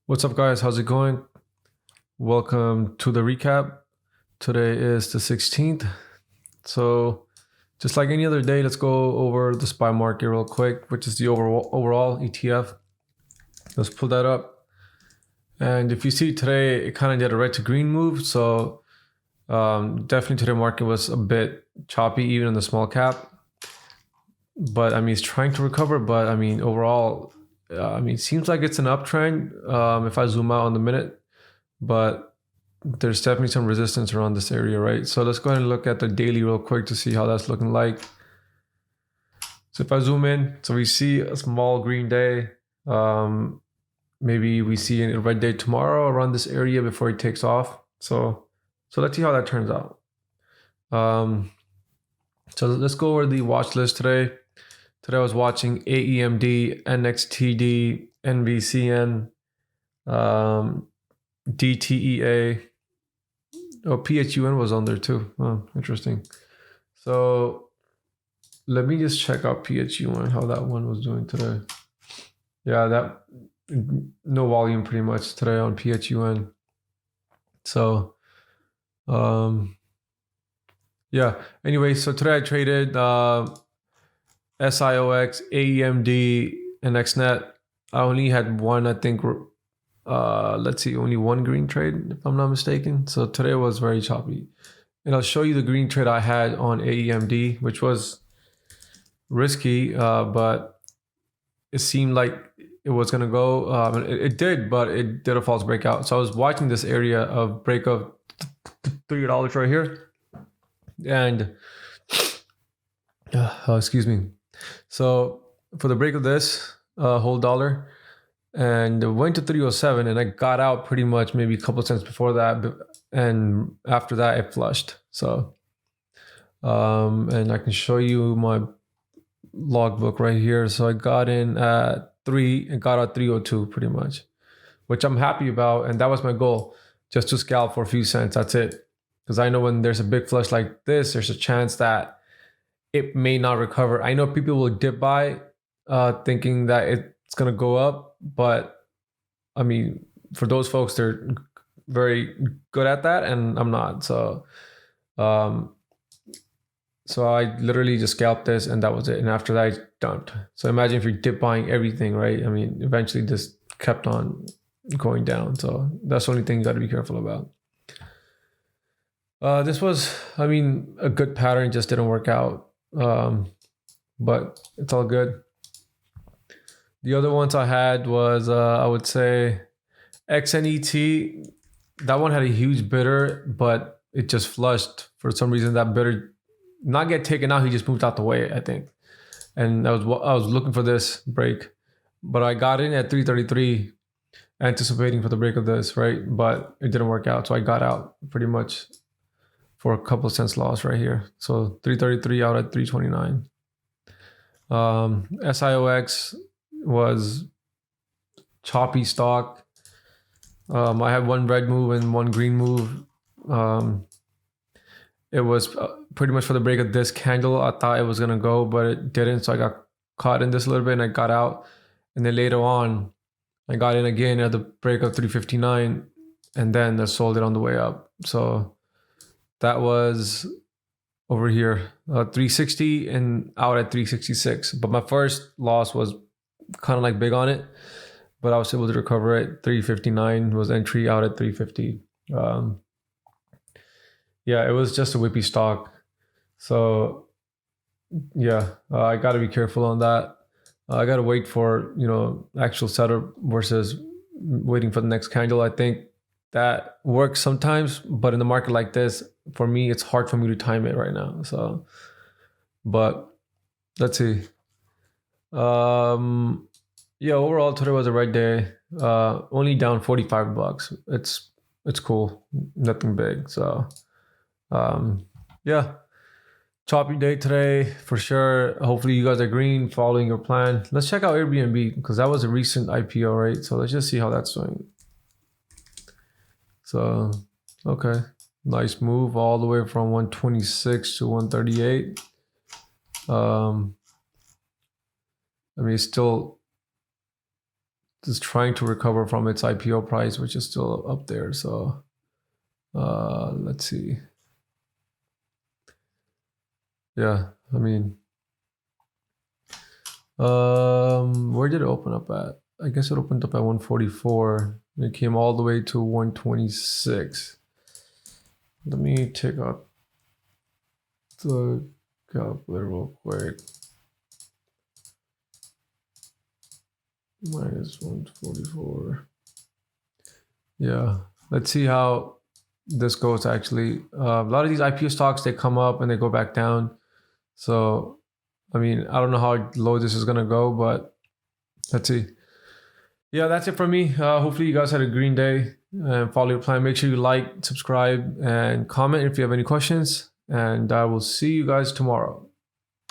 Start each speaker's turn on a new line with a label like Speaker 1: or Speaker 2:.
Speaker 1: What's up, guys? How's it going? Welcome to the recap. Today is the 16th. So just like any other day, let's go over the SPY market real quick, which is the overall ETF. Let's pull that up. And if you see today, it kind of did a red to green move. So definitely today market was a bit choppy, even in the small cap. But I mean, it's trying to recover. But I mean, overall, it seems like it's an uptrend if I zoom out on the minute, but there's definitely some resistance around this area, right? So let's go ahead and look at the daily real quick to see how that's looking like. So if I zoom in, so we see a small green day. Maybe we see a red day tomorrow around this area before it takes off. So let's see how that turns out. So let's go over the watch list today. Today I was watching AEMD NXTD NVCN DTEA. Oh, PHUN was on there too. Oh, interesting. So let me just check out PHUN, how that one was doing today. Yeah, that no volume pretty much today on PHUN. So yeah, anyway, so today I traded SIOX, AEMD, and XNet. I only had one, I think, let's see, only one green trade, if I'm not mistaken. So today was very choppy. And I'll show you the green trade I had on AEMD, which was risky, but it seemed like it was going to go. It did, but it did a false breakout. So I was watching this area of break of $3 right here. And, excuse me. So for the break of this whole dollar, and it went to 307, and I got out pretty much maybe a couple cents before that, and after that it flushed. So and I can show you my logbook right here. So I got in at 3 and got out 302 pretty much, which I'm happy about, and that was my goal, just to scalp for a few cents. That's it, because I know when there's a big flush like this, there's a chance that it may not recover. I know people will dip buy thinking that it's going to go up, but I mean, for those folks, they're very good at that, and I'm not. So I literally just scalped this, and that was it. And after that, I dumped. So imagine if you're dip buying everything, right? I mean, eventually this kept on going down. So that's the only thing you got to be careful about. This was, I mean, a good pattern, just didn't work out. But it's all good. The other ones I had was, I would say, XNET. That one had a huge bidder, but it just flushed. For some reason, that bidder not get taken out. He just moved out the way, I think. And I was looking for this break, but I got in at 333, anticipating for the break of this, right? But it didn't work out, so I got out pretty much for a couple of cents loss right here. So 333 out at 329. SIOX was choppy stock. I had one red move and one green move. It was pretty much for the break of this candle. I thought it was going to go, but it didn't. So I got caught in this a little bit and I got out. And then later on, I got in again at the break of 359 and then I sold it on the way up. So that was over here, 360 and out at 366. But my first loss was kind of like big on it, but I was able to recover it. 359 was entry, out at 350. Yeah, it was just a whippy stock. So yeah, I got to be careful on that. I got to wait for, actual setup versus waiting for the next candle. I think that works sometimes, but in the market like this, for me, it's hard for me to time it right now. So, but let's see. Yeah, overall today was a red day. Only down $45. It's cool, nothing big. So, yeah, choppy day today for sure. Hopefully you guys are green, following your plan. Let's check out Airbnb because that was a recent IPO, right? So let's just see how that's doing. So, okay, nice move all the way from 126 to 138. I mean, it's still just trying to recover from its IPO price, which is still up there. So let's see. Yeah, I mean, where did it open up at? I guess it opened up at 144. It came all the way to 126. Let me take out the calculator real quick. Minus 144. Yeah, let's see how this goes actually. A lot of these IPO stocks, they come up and they go back down. So, I mean, I don't know how low this is going to go, but let's see. Yeah, that's it for me. Hopefully you guys had a green day and follow your plan. Make sure you like, subscribe, and comment if you have any questions. And I will see you guys tomorrow.